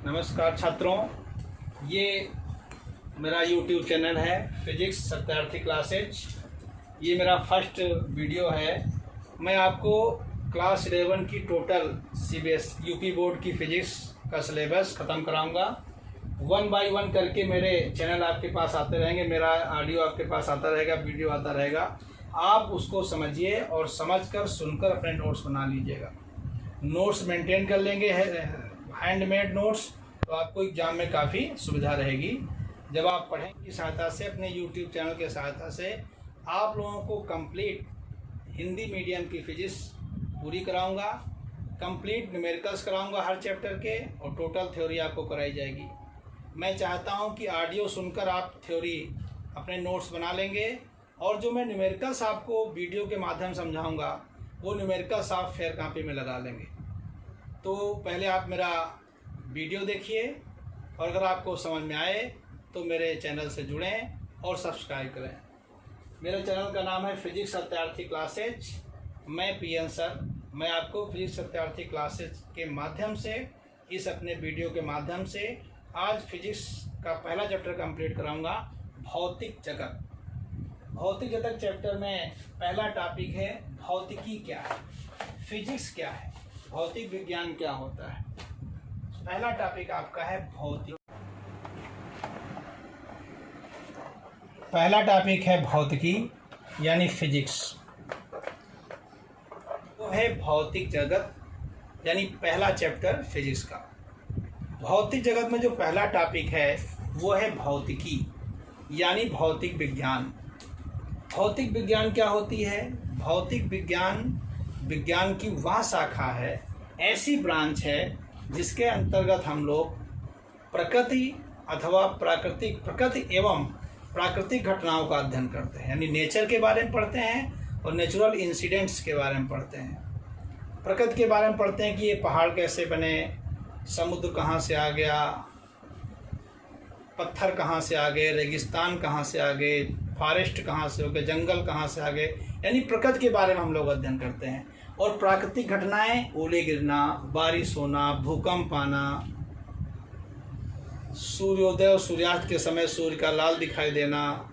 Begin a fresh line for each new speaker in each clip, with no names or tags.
नमस्कार छात्रों, ये मेरा YouTube चैनल है फिजिक्स सत्यार्थी क्लासेज। ये मेरा फर्स्ट वीडियो है। मैं आपको क्लास 11 की टोटल CBS यूपी बोर्ड की फिजिक्स का सिलेबस ख़त्म कराऊंगा। 1 बाय 1 करके मेरे चैनल आपके पास आते रहेंगे, मेरा ऑडियो आपके पास आता रहेगा, वीडियो आता रहेगा। आप उसको समझिए और समझकर सुनकर अपने नोट्स बना लीजिएगा। नोट्स मेंटेन कर लेंगे, हैंडमेड नोट्स, तो आपको एग्ज़ाम में काफ़ी सुविधा रहेगी। जब आप पढ़ेंगे की सहायता से, अपने YouTube चैनल के सहायता से आप लोगों को कंप्लीट हिंदी मीडियम की फिजिक्स पूरी कराऊंगा, कंप्लीट न्यूमेरिकल्स कराऊंगा हर चैप्टर के, और टोटल थ्योरी आपको कराई जाएगी। मैं चाहता हूं कि ऑडियो सुनकर आप थ्योरी अपने नोट्स बना लेंगे, और जो मैं न्यूमेरिकल्स आपको वीडियो के माध्यम समझाऊंगा वो न्यूमेरिकल्स आप फेयर कॉपी में लगा लेंगे। तो पहले आप मेरा वीडियो देखिए, और अगर आपको समझ में आए तो मेरे चैनल से जुड़ें और सब्सक्राइब करें। मेरे चैनल का नाम है फिजिक्स सत्यार्थी क्लासेज। मैं PN सर, मैं आपको फिजिक्स सत्यार्थी क्लासेज के माध्यम से, इस अपने वीडियो के माध्यम से आज फिजिक्स का पहला चैप्टर कंप्लीट कराऊंगा, भौतिक जगत। भौतिक जगत चैप्टर में पहला टॉपिक है भौतिकी क्या है, फिजिक्स क्या है, भौतिक विज्ञान क्या होता है। पहला टॉपिक आपका है भौतिक। पहला टॉपिक है भौतिकी यानी फिजिक्स। वो है भौतिक जगत यानी पहला चैप्टर फिजिक्स का। भौतिक जगत में जो पहला टॉपिक है वो है भौतिकी यानी भौतिक विज्ञान। भौतिक विज्ञान क्या होती है? भौतिक विज्ञान विज्ञान की वह शाखा है, ऐसी ब्रांच है जिसके अंतर्गत हम लोग प्रकृति अथवा प्रकृति एवं प्राकृतिक घटनाओं का अध्ययन करते हैं, यानी नेचर के बारे में पढ़ते हैं और नेचुरल इंसिडेंट्स के बारे में पढ़ते हैं। प्रकृति के बारे में पढ़ते हैं कि ये पहाड़ कैसे बने, समुद्र कहाँ से आ गया, पत्थर कहाँ से आ गए, रेगिस्तान कहाँ से आ गए, फॉरेस्ट कहाँ से हो गए, जंगल कहाँ से आ गए, यानी प्रकृति के बारे में हम लोग अध्ययन करते हैं। और प्राकृतिक घटनाएं, ओले गिरना, बारिश होना, भूकंप आना, सूर्योदय और सूर्यास्त के समय सूर्य का लाल दिखाई देना,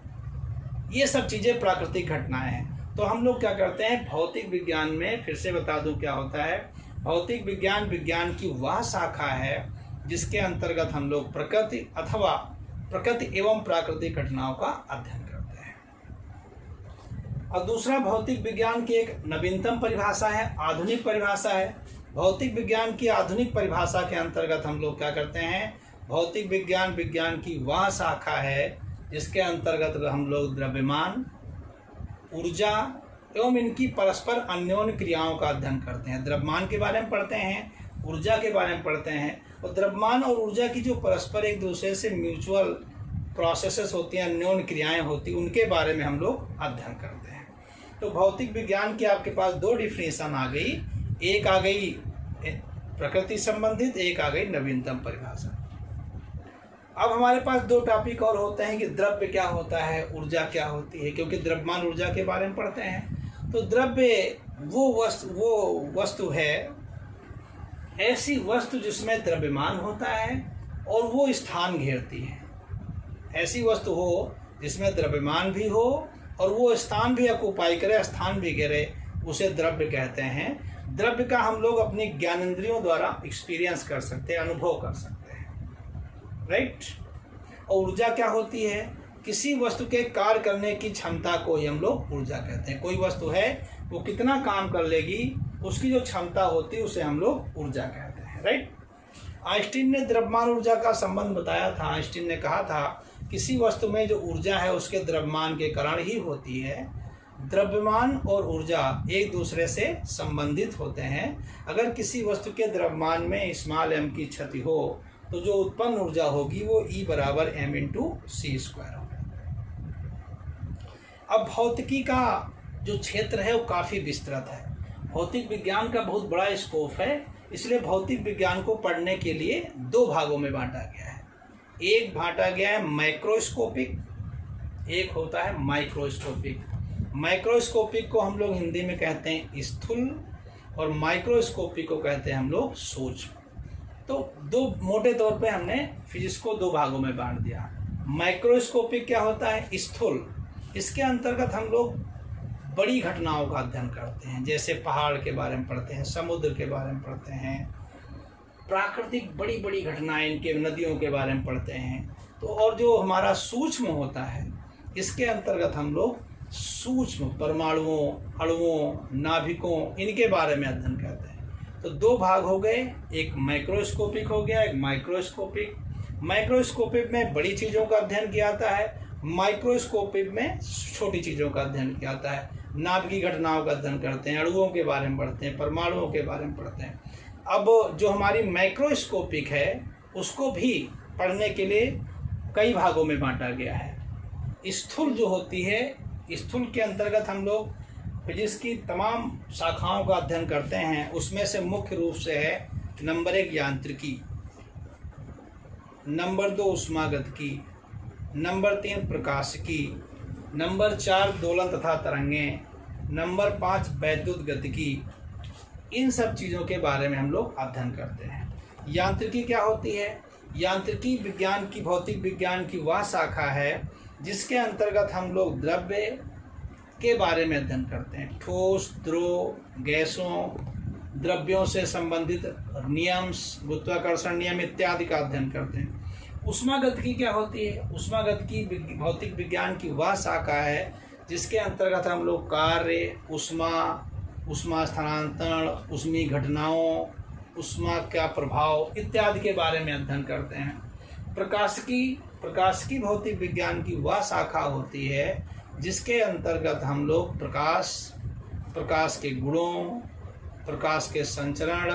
ये सब चीज़ें प्राकृतिक घटनाएं हैं। तो हम लोग क्या करते हैं भौतिक विज्ञान में, फिर से बता दूं क्या होता है। भौतिक विज्ञान विज्ञान की वह शाखा है जिसके अंतर्गत हम लोग प्रकृति अथवा प्रकृति एवं प्राकृतिक घटनाओं का अध्ययन करते हैं। और दूसरा, भौतिक विज्ञान की एक नवीनतम परिभाषा है, आधुनिक परिभाषा है। भौतिक विज्ञान की आधुनिक परिभाषा के अंतर्गत हम लोग क्या करते हैं, भौतिक विज्ञान विज्ञान की वह शाखा है जिसके अंतर्गत हम लोग द्रव्यमान, ऊर्जा एवं इनकी परस्पर अन्योन्य क्रियाओं का अध्ययन करते हैं। द्रव्यमान के बारे में पढ़ते हैं, ऊर्जा के बारे में पढ़ते हैं, और द्रव्यमान और ऊर्जा की जो परस्पर एक दूसरे से म्यूचुअल प्रोसेसेस होती हैं, अन्योन्य क्रियाएं होती हैं, उनके बारे में हम लोग अध्ययन करते हैं। तो भौतिक विज्ञान की आपके पास दो डिफिनेशन आ गई, एक आ गई प्रकृति संबंधित, एक आ गई नवीनतम परिभाषा। अब हमारे पास दो टॉपिक और होते हैं कि द्रव्य क्या होता है, ऊर्जा क्या होती है, क्योंकि द्रव्यमान ऊर्जा के बारे में पढ़ते हैं। तो द्रव्य वो वस्तु है, ऐसी वस्तु जिसमें द्रव्यमान होता है और वो स्थान घेरती है। ऐसी वस्तु हो जिसमें द्रव्यमान भी हो और वो स्थान भी ऑक्युपाई करे, स्थान भी घेरे, उसे द्रव्य कहते हैं। द्रव्य का हम लोग अपनी ज्ञानेंद्रियों द्वारा एक्सपीरियंस कर सकते हैं, अनुभव कर सकते हैं, राइट। और ऊर्जा क्या होती है? किसी वस्तु के कार्य करने की क्षमता को ही हम लोग ऊर्जा कहते हैं। कोई वस्तु है वो कितना काम कर लेगी, उसकी जो क्षमता होती है उसे हम लोग ऊर्जा कहते हैं, राइट। आइंस्टीन ने द्रव्यमान ऊर्जा का संबंध बताया था। आइंस्टीन ने कहा था किसी वस्तु में जो ऊर्जा है उसके द्रव्यमान के कारण ही होती है। द्रव्यमान और ऊर्जा एक दूसरे से संबंधित होते हैं। अगर किसी वस्तु के द्रव्यमान में m की क्षति हो तो जो उत्पन्न ऊर्जा होगी वो E = m×c² होगा। अब भौतिकी का जो क्षेत्र है वो काफ़ी विस्तृत है। भौतिक विज्ञान का बहुत बड़ा स्कोप है, इसलिए भौतिक विज्ञान को पढ़ने के लिए दो भागों में बांटा गया है। एक बांटा गया है मैक्रोस्कोपिक, एक होता है माइक्रोस्कोपिक। माइक्रोस्कोपिक को हम लोग हिंदी में कहते हैं स्थूल, और माइक्रोस्कोपिक को कहते हैं हम लोग सूक्ष्म। तो दो मोटे तौर पे हमने फिजिक्स को दो भागों में बांट दिया। माइक्रोस्कोपिक क्या होता है? स्थूल। इसके अंतर्गत हम लोग बड़ी घटनाओं का अध्ययन करते हैं, जैसे पहाड़ के बारे में पढ़ते हैं, समुद्र के बारे में पढ़ते हैं, प्राकृतिक बड़ी बड़ी घटनाएं, इनके नदियों के बारे में पढ़ते हैं। तो और जो हमारा सूक्ष्म होता है, इसके अंतर्गत हम लोग सूक्ष्म परमाणुओं, अणुओं, नाभिकों, इनके बारे में अध्ययन करते हैं। तो दो भाग हो गए, एक माइक्रोस्कोपिक हो गया, एक माइक्रोस्कोपिक। माइक्रोस्कोपिक में बड़ी चीज़ों का अध्ययन किया जाता है, माइक्रोस्कोपिक में छोटी चीज़ों का अध्ययन किया जाता है। नाभिकीय घटनाओं का अध्ययन करते हैं, अणुओं के बारे में पढ़ते हैं, परमाणुओं के बारे में पढ़ते हैं। अब जो हमारी माइक्रोस्कोपिक है, उसको भी पढ़ने के लिए कई भागों में बांटा गया है। स्थूल जो होती है, स्थूल के अंतर्गत हम लोग फिजिक्स की तमाम शाखाओं का अध्ययन करते हैं। उसमें से मुख्य रूप से है नंबर 1 यांत्रिकी, नंबर 2 ऊष्मागतिकी, नंबर 3 प्रकाशिकी, नंबर 4 दोलन तथा तरंगें, नंबर 5 वैद्युत गतिकी। इन सब चीज़ों के बारे में हम लोग अध्ययन करते हैं। यांत्रिकी क्या होती है? यांत्रिकी विज्ञान की, भौतिक विज्ञान की वह शाखा है जिसके अंतर्गत हम लोग द्रव्य के बारे में अध्ययन करते हैं। ठोस, द्रव, गैसों, द्रव्यों से संबंधित नियम, गुरुत्वाकर्षण नियम इत्यादि का अध्ययन करते हैं। ऊष्मागतिकी क्या होती है? ऊष्मागतिकी भौतिक विज्ञान की वह शाखा है जिसके अंतर्गत हम लोग कार्य, ऊष्मा स्थानांतरण, ऊष्मीय घटनाओं, ऊष्मा का प्रभाव इत्यादि के बारे में अध्ययन करते हैं। प्रकाशिकी भौतिक विज्ञान की वह शाखा होती है जिसके अंतर्गत हम लोग प्रकाश के गुणों, प्रकाश के संचरण,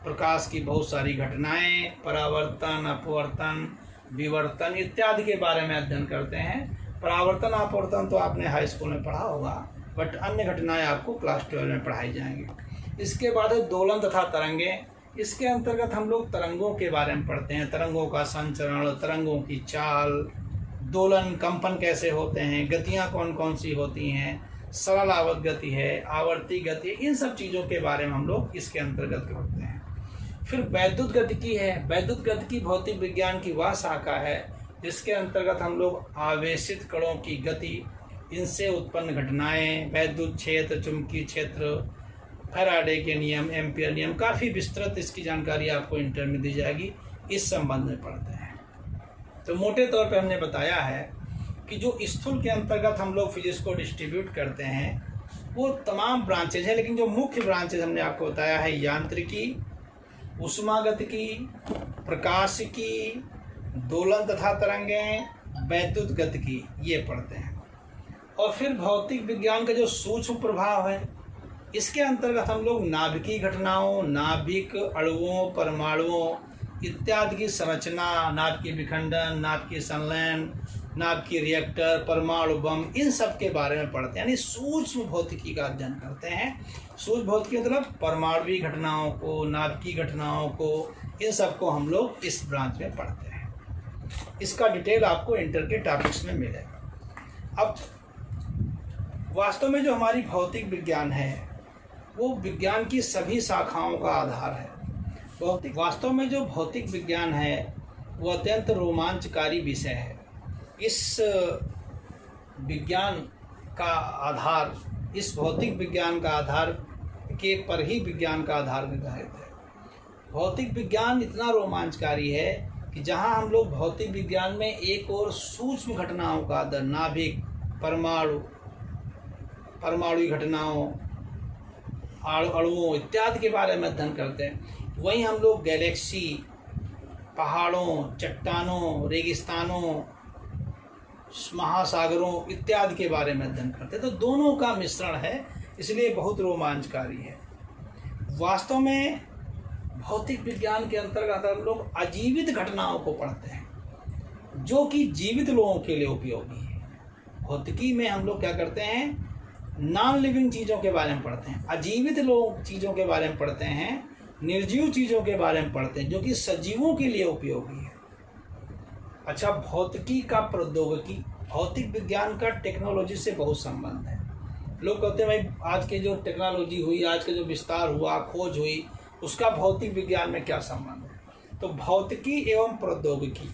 प्रकाश की बहुत सारी घटनाएं, परावर्तन, अपवर्तन, विवर्तन इत्यादि के बारे में अध्ययन करते हैं। परावर्तन, अपवर्तन तो आपने हाई स्कूल में पढ़ा होगा, बट अन्य घटनाएं आपको क्लास 12 में पढ़ाई जाएंगी। इसके बाद है दोलन तथा तरंगें। इसके अंतर्गत हम लोग तरंगों के बारे में पढ़ते हैं, तरंगों का संचरण, तरंगों की चाल, दोलन, कंपन कैसे होते हैं, गतियाँ कौन कौन सी होती हैं, सरल आवत गति है, आवर्ती गति, इन सब चीज़ों के बारे में हम लोग इसके अंतर्गत पढ़ते हैं। फिर वैद्युत गतिकी है। वैद्युत गतिकी भौतिक विज्ञान की वह शाखा है जिसके अंतर्गत हम लोग आवेशित कणों की गति, इनसे उत्पन्न घटनाएं, वैद्युत क्षेत्र, चुंबकीय क्षेत्र, फैराडे के नियम, एम्पियर नियम, काफ़ी विस्तृत इसकी जानकारी आपको इंटर में दी जाएगी, इस संबंध में पढ़ते हैं। तो मोटे तौर पे हमने बताया है कि जो स्थूल के अंतर्गत हम लोग फिजिक्स को डिस्ट्रीब्यूट करते हैं वो तमाम ब्रांचेज हैं, लेकिन जो मुख्य ब्रांचेज हमने आपको बताया है यांत्रिकी, ऊष्मागतिकी, प्रकाशिकी, दोलन तथा तरंगें, वैद्युत गतिकी, ये पढ़ते हैं। और फिर भौतिक विज्ञान का जो सूक्ष्म प्रभाव है, इसके अंतर्गत हम लोग नाभिकीय घटनाओं, नाभिक, अणुओं, परमाणुओं इत्यादि की संरचना, नाभिकीय विखंडन, नाभिकीय संलयन, नाभिकीय रिएक्टर, परमाणु बम, इन सब के बारे में पढ़ते हैं, यानी सूक्ष्म भौतिकी का अध्ययन करते हैं। सूक्ष्म भौतिकी मतलब परमाणुवीय घटनाओं को, नाभिकीय घटनाओं को, इन सब को हम लोग इस ब्रांच में पढ़ते हैं। इसका डिटेल आपको इंटर के टॉपिक्स में मिलेगा। अब वास्तव में जो हमारी भौतिक विज्ञान है वो विज्ञान की सभी शाखाओं का आधार है। वास्तव में जो भौतिक विज्ञान है वो अत्यंत रोमांचकारी विषय है। इस विज्ञान का आधार, इस भौतिक विज्ञान का आधार के पर ही विज्ञान का आधार निर्धारित है। भौतिक विज्ञान इतना रोमांचकारी है कि जहाँ हम लोग भौतिक विज्ञान में एक और सूक्ष्म घटनाओं का अध्ययन, नाभिक, परमाणु घटनाओं, अणुओं इत्यादि के बारे में अध्ययन करते हैं, वहीं हम लोग गैलेक्सी, पहाड़ों, चट्टानों, रेगिस्तानों, महासागरों इत्यादि के बारे में अध्ययन करते हैं। तो दोनों का मिश्रण है, इसलिए बहुत रोमांचकारी है। वास्तव में भौतिक विज्ञान के अंतर्गत हम लोग अजीवित घटनाओं को पढ़ते हैं जो कि जीवित लोगों के लिए उपयोगी है। भौतिकी में हम लोग क्या करते हैं, नॉन लिविंग चीज़ों के बारे में पढ़ते हैं, अजीवित लोग चीज़ों के बारे में पढ़ते हैं, निर्जीव चीज़ों के बारे में पढ़ते हैं जो कि सजीवों के लिए उपयोगी है। अच्छा, भौतिकी का प्रौद्योगिकी, भौतिक विज्ञान का टेक्नोलॉजी से बहुत संबंध है। लोग कहते हैं भाई आज की जो टेक्नोलॉजी हुई, आज का जो विस्तार हुआ, खोज हुई, उसका भौतिक विज्ञान में क्या संबंध है। तो भौतिकी एवं प्रौद्योगिकी,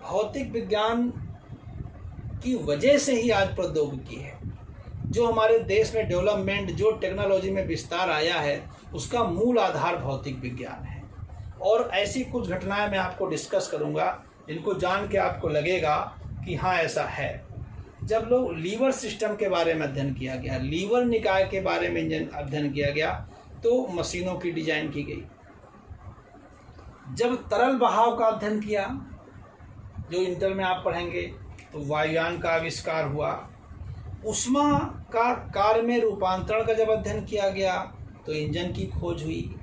भौतिक विज्ञान की वजह से ही आज प्रौद्योगिकी है। जो हमारे देश में डेवलपमेंट, जो टेक्नोलॉजी में विस्तार आया है, उसका मूल आधार भौतिक विज्ञान है। और ऐसी कुछ घटनाएं मैं आपको डिस्कस करूंगा जिनको जान के आपको लगेगा कि हाँ ऐसा है। जब लोग लीवर सिस्टम के बारे में अध्ययन किया गया, लीवर निकाय के बारे में अध्ययन किया गया, तो मशीनों की डिजाइन की गई। जब तरल बहाव का अध्ययन किया, जो इंटर में आप पढ़ेंगे, तो वायुयान का आविष्कार हुआ। उष्मा का कार्य में रूपांतरण का जब अध्ययन किया गया, तो इंजन की खोज हुई।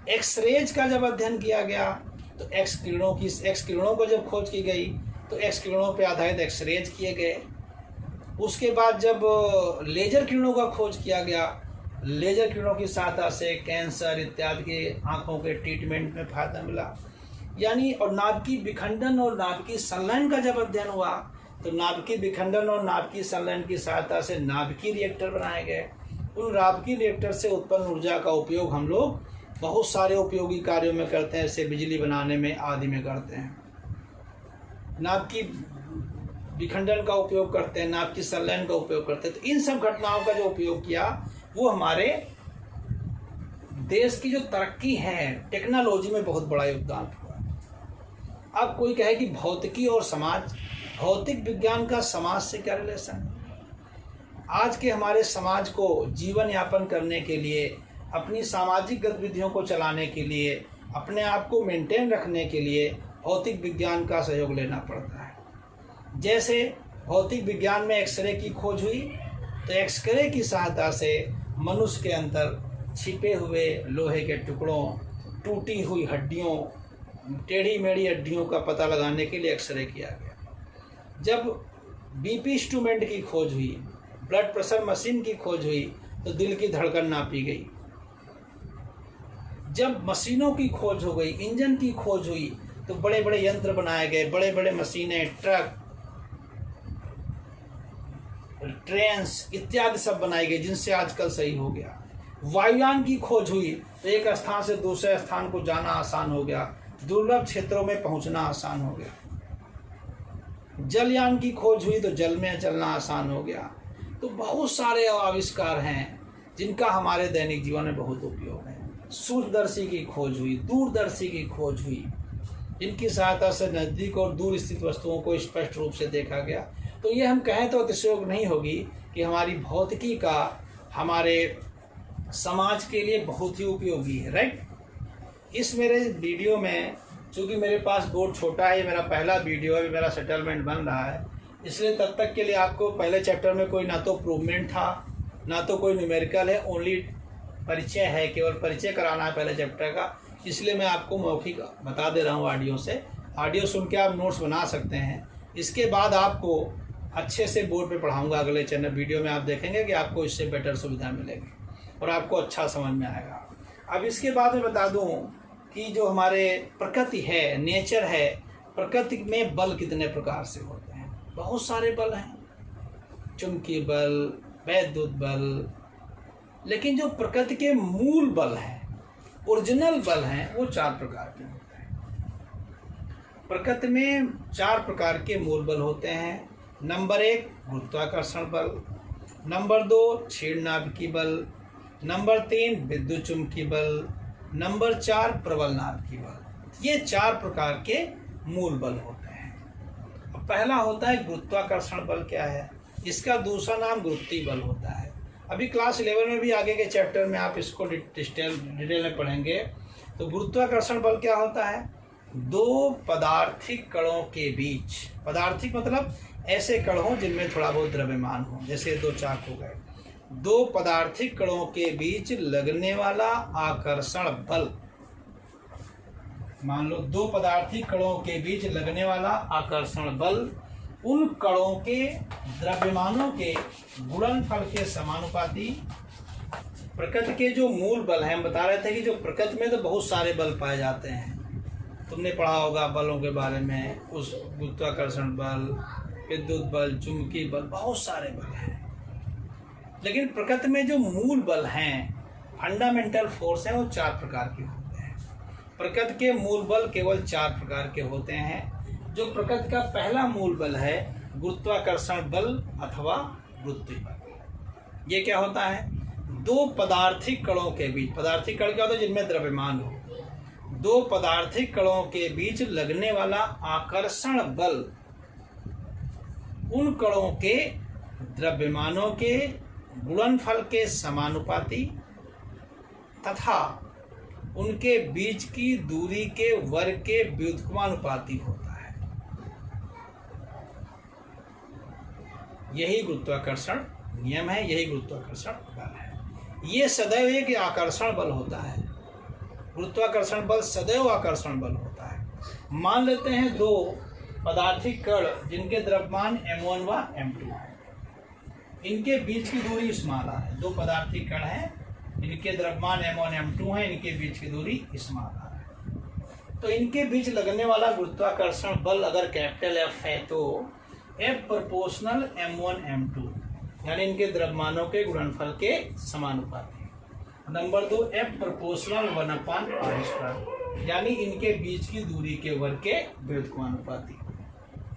एक्सरेज का जब अध्ययन किया गया, तो एक्स किरणों को जब खोज की गई, तो एक्स किरणों पर आधारित एक्सरेज किए गए। उसके बाद जब लेजर किरणों का खोज किया गया, लेजर किरणों की सहायता से कैंसर इत्यादि के आँखों के ट्रीटमेंट में फायदा मिला। यानी और नाभिकीय विखंडन और नाभिकीय संलयन का जब अध्ययन हुआ, तो नाभिकीय विखंडन और नाभिकीय संलयन की सहायता से नाभिकीय रिएक्टर बनाए गए। उन नाभिकीय रिएक्टर से उत्पन्न ऊर्जा का उपयोग हम लोग बहुत सारे उपयोगी कार्यों में करते हैं, जैसे बिजली बनाने में आदि में करते हैं। नाभिकीय विखंडन का उपयोग करते हैं, नाभिकीय संलयन का उपयोग करते हैं। तो इन सब घटनाओं का जो उपयोग किया, वो हमारे देश की जो तरक्की है टेक्नोलॉजी में बहुत बड़ा योगदान हुआ। अब कोई कहे कि भौतिकी और समाज, भौतिक विज्ञान का समाज से क्या रिलेशन है? आज के हमारे समाज को जीवन यापन करने के लिए, अपनी सामाजिक गतिविधियों को चलाने के लिए, अपने आप को मेंटेन रखने के लिए भौतिक विज्ञान का सहयोग लेना पड़ता है। जैसे भौतिक विज्ञान में एक्सरे की खोज हुई, तो एक्सरे की सहायता से मनुष्य के अंदर छिपे हुए लोहे के टुकड़ों, टूटी हुई हड्डियों, टेढ़ी मेढ़ी हड्डियों का पता लगाने के लिए एक्सरे किया गया। जब बीपी इंस्ट्रूमेंट की खोज हुई, ब्लड प्रेशर मशीन की खोज हुई, तो दिल की धड़कन नापी गई। जब मशीनों की खोज हो गई, इंजन की खोज हुई, तो बड़े बड़े यंत्र बनाए गए, बड़े बड़े मशीनें, ट्रक, ट्रेन्स इत्यादि सब बनाई गई, जिनसे आजकल सही हो गया। वायुयान की खोज हुई, तो एक स्थान से दूसरे स्थान को जाना आसान हो गया, दुर्लभ क्षेत्रों में पहुंचना आसान हो गया। जलयान की खोज हुई, तो जल में चलना आसान हो गया। तो बहुत सारे आविष्कार हैं जिनका हमारे दैनिक जीवन में बहुत उपयोग है। सूक्ष्मदर्शी की खोज हुई, दूरदर्शी की खोज हुई, जिनकी सहायता से नज़दीक और दूर स्थित वस्तुओं को स्पष्ट रूप से देखा गया। तो ये हम कहें तो अतिशयोक्ति नहीं होगी कि हमारी भौतिकी का हमारे समाज के लिए बहुत ही उपयोगी है, राइट। इस मेरे वीडियो में, चूँकि मेरे पास बोर्ड छोटा है, ये मेरा पहला वीडियो है, मेरा सेटलमेंट बन रहा है, इसलिए तब तक के लिए आपको पहले चैप्टर में कोई ना तो प्रूवमेंट था, ना तो कोई न्यूमेरिकल है, ओनली परिचय है, केवल परिचय कराना है पहले चैप्टर का। इसलिए मैं आपको मौखिक बता दे रहा हूँ ऑडियो से। ऑडियो सुन के आप नोट्स बना सकते हैं। इसके बाद आपको अच्छे से बोर्ड पे पढ़ाऊँगा। अगले चैनल वीडियो में आप देखेंगे कि आपको इससे बेटर सुविधा मिलेगी और आपको अच्छा समझ में आएगा। अब इसके बाद मैं बता दूं कि जो हमारे प्रकृति है, नेचर है, प्रकृति में बल कितने प्रकार से होते हैं। बहुत सारे बल हैं, चुंबकीय बल, वैद्युत बल, लेकिन जो प्रकृति के मूल बल हैं, ओरिजिनल बल हैं, वो 4 प्रकार के होते हैं। प्रकृति में 4 प्रकार के मूल बल होते हैं। नंबर 1 गुरुत्वाकर्षण बल, नंबर 2 क्षीणनाभिकीय बल, नंबर 3 विद्युत चुंबकीय बल, नंबर 4 प्रबल नाभिकीय बल। ये 4 प्रकार के मूल बल होते हैं। पहला होता है गुरुत्वाकर्षण बल। क्या है इसका? दूसरा नाम गुरुत्वीय बल होता है। अभी क्लास 11 में भी आगे के चैप्टर में आप इसको डिटेल में पढ़ेंगे। तो गुरुत्वाकर्षण बल क्या होता है? 2 पदार्थिक कणों के बीच, पदार्थिक मतलब ऐसे कण हो जिनमें थोड़ा बहुत द्रव्यमान हो, जैसे 2 चाक हो गए, 2 पदार्थिक कणों के बीच लगने वाला आकर्षण बल। मान लो 2 पदार्थिक कणों के बीच लगने वाला आकर्षण बल उन कणों के द्रव्यमानों के गुणनफल के समानुपाती। प्रकृति के जो मूल बल हैं, हम बता रहे थे कि जो प्रकृति में तो बहुत सारे बल पाए जाते हैं। तुमने पढ़ा होगा बलों के बारे में, उस गुरुत्वाकर्षण बल, विद्युत बल, चुंबकीय बल, बहुत सारे बल हैं। लेकिन प्रकृति में जो मूल बल हैं, फंडामेंटल फोर्स हैं, वो 4 प्रकार के होते हैं। प्रकृति के मूल बल केवल 4 प्रकार के होते हैं। जो प्रकृति का पहला मूल बल है गुरुत्वाकर्षण बल अथवा गुरुत्वीय बल। ये क्या होता है? दो पदार्थिक कणों के बीच, पदार्थिक कण क्या होता है? जिनमें द्रव्यमान हो। दो पदार्थिक कणों के बीच लगने वाला आकर्षण बल उन कणों के द्रव्यमानों के गुणनफल के समानुपाती तथा उनके बीच की दूरी के वर्ग के व्युत्क्रमानुपाती होता है। यही गुरुत्वाकर्षण नियम है, यही गुरुत्वाकर्षण बल है। ये सदैव एक आकर्षण बल होता है। गुरुत्वाकर्षण बल सदैव आकर्षण बल होता है। मान लेते हैं दो पदार्थिक कण जिनके द्रव्यमान m1 व m2 है, इनके बीच की दूरी स्मॉल r है। दो पदार्थिक कण हैं, इनके द्रव्यमान m1 m2 है, इनके बीच की दूरी स्मॉल r है। तो इनके बीच लगने वाला गुरुत्वाकर्षण बल अगर कैपिटल F है तो F प्रोपोर्शनल m1 m2 यानी इनके द्रव्यमानों के गुणनफल के समानुपाती। नंबर 2 F प्रोपोर्शनल 1/r² यानी इनके बीच की दूरी के वर्ग के व्युत्क्रमानुपाती।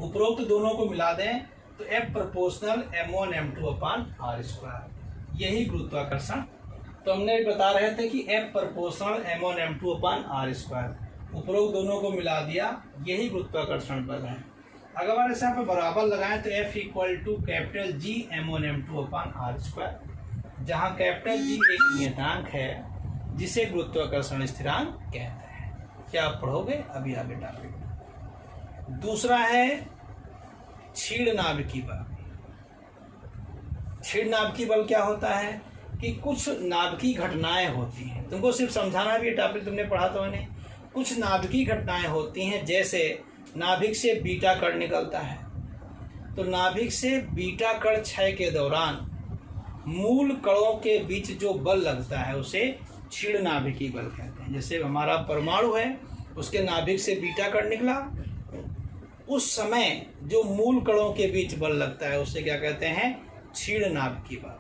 उपरोक्त दोनों को मिला दें तो F प्रोपोर्शनल m1 m2/r²। यही गुरुत्वाकर्षण। तो हमने बता रहे थे कि F प्रोपोर्शनल m1 m2/r²। उपरोक्त दोनों को मिला दिया, यही गुरुत्वाकर्षण बल है। अगर ऐसे यहाँ पे बराबर लगाएं तो F equal to capital G m1 m2/r², जहाँ कैपिटल G एक नियतांक है जिसे गुरुत्वाकर्षण स्थिरांक कहते हैं। क्या आप पढ़ोगे अभी आगे टॉपिक। दूसरा है क्षीण नाभिकीय बल। क्षीण नाभिकीय बल क्या होता है कि कुछ नाभिकीय घटनाएं होती हैं, तुमको सिर्फ समझाना भी, टॉपिक तुमने पढ़ा तो नहीं। कुछ नाभिकीय घटनाएं होती हैं, जैसे नाभिक से बीटा कण निकलता है, तो नाभिक से बीटा कण क्षय के दौरान मूल कणों के बीच जो बल लगता है उसे क्षीण नाभिकीय बल कहते हैं। जैसे हमारा परमाणु है, उसके नाभिक से बीटा कण निकला, उस समय जो मूल कणों के बीच बल लगता है उसे क्या कहते हैं? क्षीण नाभिकीय बल।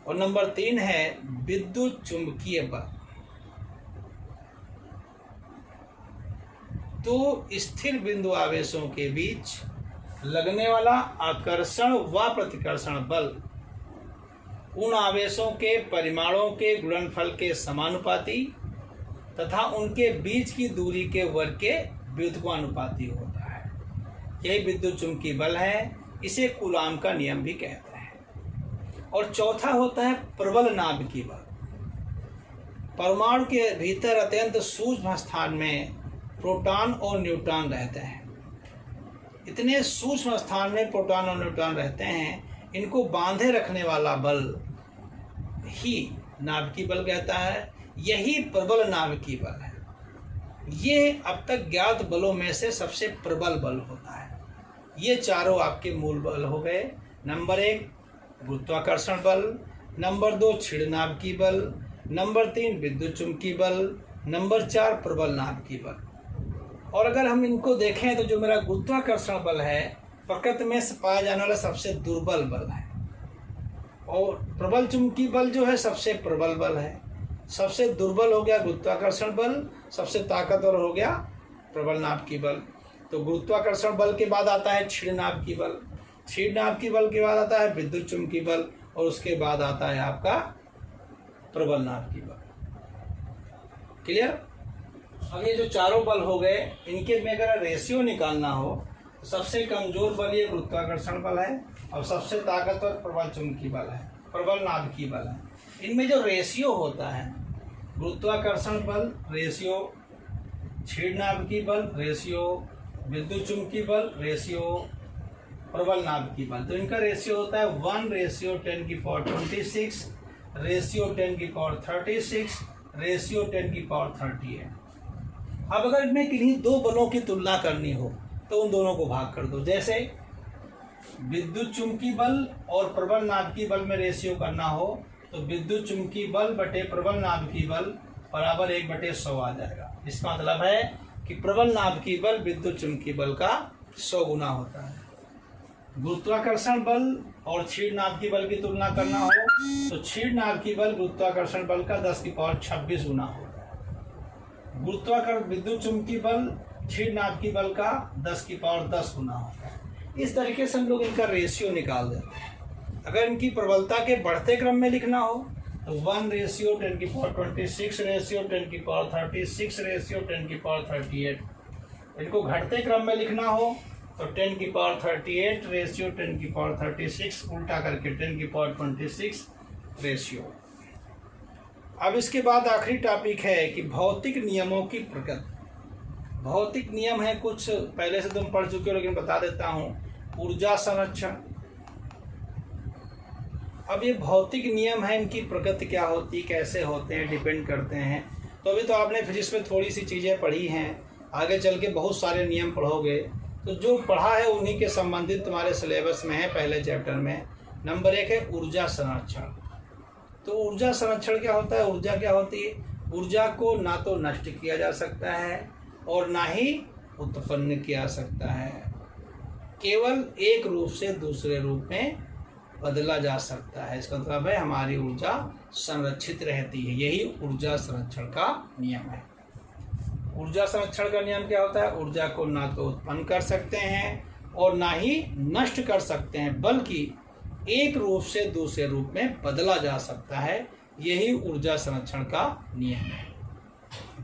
और नंबर 3 है विद्युत चुंबकीय बल। तो स्थिर बिंदु आवेशों के बीच लगने वाला आकर्षण व प्रतिकर्षण बल उन आवेशों के परिमाणों के गुणनफल के समानुपाती तथा उनके बीच की दूरी के वर्ग के व्युत्क्रमानुपाती होता है। यही विद्युत चुंबकीय बल है, इसे कूलाम का नियम भी कहते हैं। और चौथा होता है प्रबल नाभिकीय बल। परमाणु के भीतर अत्यंत सूक्ष्म स्थान में प्रोटॉन और न्यूट्रॉन रहते हैं। इतने सूक्ष्म स्थान में प्रोटॉन और न्यूट्रॉन रहते हैं, इनको बांधे रखने वाला बल ही नाभिकीय बल कहता है। यही प्रबल नाभिकीय बल है। ये अब तक ज्ञात बलों में से सबसे प्रबल बल होता है। ये चारों आपके मूल बल हो गए। नंबर 1 गुरुत्वाकर्षण बल, नंबर 2 क्षीण नाभिकीय बल, नंबर 3 विद्युत चुंबकीय बल, नंबर 4 प्रबल नाभिकीय बल। और अगर हम इनको देखें तो जो मेरा गुरुत्वाकर्षण बल है प्रकृति में पाया जाने वाला सबसे दुर्बल बल है, और प्रबल चुंबकीय बल जो है सबसे प्रबल बल है। सबसे दुर्बल हो गया गुरुत्वाकर्षण बल, सबसे ताकतवर हो गया प्रबल नाभिकीय बल। तो गुरुत्वाकर्षण बल के बाद आता है क्षीण नाभिकीय बल, क्षीण नाभिकीय बल के बाद आता है विद्युत चुंबकीय बल, और उसके बाद आता है आपका प्रबल नाभिकीय बल। क्लियर? अब ये जो चारों बल हो गए, इनके में अगर रेशियो निकालना हो तो सबसे कमजोर बल ये गुरुत्वाकर्षण बल है और सबसे ताकतवर प्रबल चुंबकीय बल है, प्रबल नाभिकीय बल है। इनमें जो रेशियो होता है, गुरुत्वाकर्षण बल रेशियो, क्षीण नाभिकीय बल रेशियो, विद्युत चुंबकीय बल रेशियो, प्रबल नाभिकीय बल, तो इनका रेशियो होता है 1:10⁻26, रेशियो 10⁻36, रेशियो 10⁻38। अब अगर इनमें किन्हीं दो बलों की तुलना करनी हो तो उन दोनों को भाग कर दो। जैसे विद्युत चुंबकीय बल और प्रबल नाभिकीय बल में रेशियो करना हो तो विद्युत चुंबकीय बल बटे प्रबल नाभिकीय बल बराबर 1/100 आ जाएगा। इसका मतलब है कि प्रबल नाभिकीय बल विद्युत चुंबकीय बल का 100 गुना होता है। गुरुत्वाकर्षण बल और क्षीण नाभिकीय बल की तुलना करना हो तो क्षीण नाभिकीय बल गुरुत्वाकर्षण बल का 10⁻26 गुना होता है। गुरुत्वाकर्षण विद्युत चुंबकीय बल क्षीण नाभिकीय बल का 10 गुना होता है। इस तरीके से हम लोग इनका रेशियो निकाल देते हैं। अगर इनकी प्रबलता के बढ़ते क्रम में लिखना हो तो 1:10⁻26 रेशियो 10⁻36 रेशियो 10⁻38। इनको घटते क्रम में लिखना हो तो 10⁻38 रेशियो 10⁻36, उल्टा करके 10⁻26 रेशियो। अब इसके बाद आखिरी टॉपिक है कि भौतिक नियमों की प्रकृति। भौतिक नियम है कुछ पहले से तुम पढ़ चुके हो, लेकिन बता देता हूँ। ऊर्जा संरक्षण। अब ये भौतिक नियम है, इनकी प्रकृति क्या होती, कैसे होते हैं, डिपेंड करते हैं। तो अभी तो आपने फिजिक्स में थोड़ी सी चीज़ें पढ़ी हैं, आगे चल के बहुत सारे नियम पढ़ोगे, तो जो पढ़ा है उन्हीं के संबंधित तुम्हारे सिलेबस में है पहले चैप्टर में। नंबर 1 है ऊर्जा संरक्षण। तो ऊर्जा संरक्षण क्या होता है, ऊर्जा क्या होती है? ऊर्जा को ना तो नष्ट किया जा सकता है और ना ही उत्पन्न किया जा सकता है, केवल एक रूप से दूसरे रूप में बदला जा सकता है। इसका मतलब है हमारी ऊर्जा संरक्षित रहती है। यही ऊर्जा संरक्षण का नियम है। ऊर्जा संरक्षण का नियम क्या होता है? ऊर्जा को ना तो उत्पन्न कर सकते हैं और ना ही नष्ट कर सकते हैं, बल्कि एक रूप से दूसरे रूप में बदला जा सकता है। यही ऊर्जा संरक्षण का नियम है।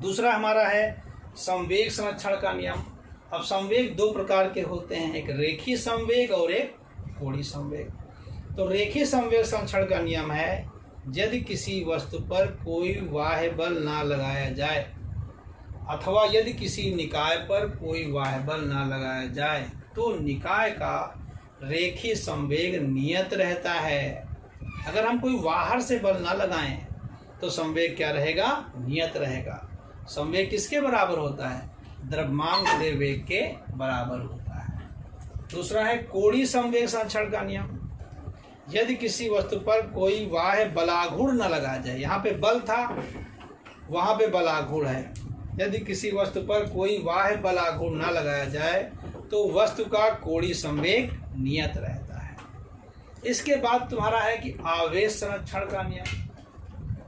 दूसरा हमारा है संवेग संरक्षण का नियम। अब संवेग 2 प्रकार के होते हैं, एक रेखीय संवेग और एक कोणीय संवेग। तो रेखीय संवेग संरक्षण का नियम है, यदि किसी वस्तु पर कोई बाह्य बल ना लगाया जाए अथवा यदि किसी निकाय पर कोई बाह्य बल ना लगाया जाए तो निकाय का रेखीय संवेग नियत रहता है। अगर हम कोई बाहर से बल ना लगाएं तो संवेग क्या रहेगा? नियत रहेगा। संवेग किसके बराबर होता है? द्रव्यमान गुणे वेग के बराबर होता है। दूसरा है कोणीय संवेग संरक्षण का नियम। यदि किसी वस्तु पर कोई बाह्य बलाघूर्ण न लगाया जाए, यहाँ पे बल था, वहाँ पे बलाघूर्ण है, यदि किसी वस्तु पर कोई बाह्य बलाघूर्ण न लगाया जाए तो वस्तु का कोणीय संवेग नियत रहता है। इसके बाद तुम्हारा है कि आवेश संरक्षण का नियम।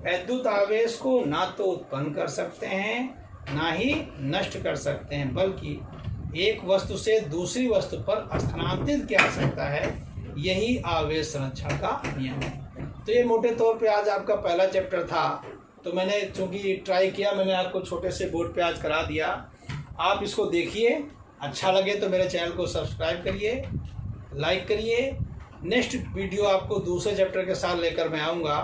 विद्युत आवेश को ना तो उत्पन्न कर सकते हैं ना ही नष्ट कर सकते हैं, बल्कि एक वस्तु से दूसरी वस्तु पर स्थानांतरित किया जा सकता है। यही आवेश संरक्षण का नियम है। तो ये मोटे तौर पे आज आपका पहला चैप्टर था, तो मैंने चूंकि ट्राई किया, मैंने आपको छोटे से बोर्ड पे आज करा दिया। आप इसको देखिए, अच्छा लगे तो मेरे चैनल को सब्सक्राइब करिए, लाइक करिए। नेक्स्ट वीडियो आपको दूसरे चैप्टर के साथ लेकर मैं आऊँगा।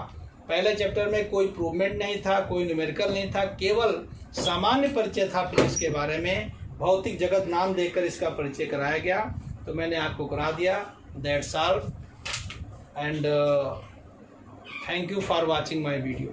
पहले चैप्टर में कोई प्रूवमेंट नहीं था, कोई न्यूमेरिकल नहीं था, केवल सामान्य परिचय था फिजिक्स के बारे में। भौतिक जगत नाम देकर इसका परिचय कराया गया, तो मैंने आपको करा दिया। That's all and thank you for watching my video.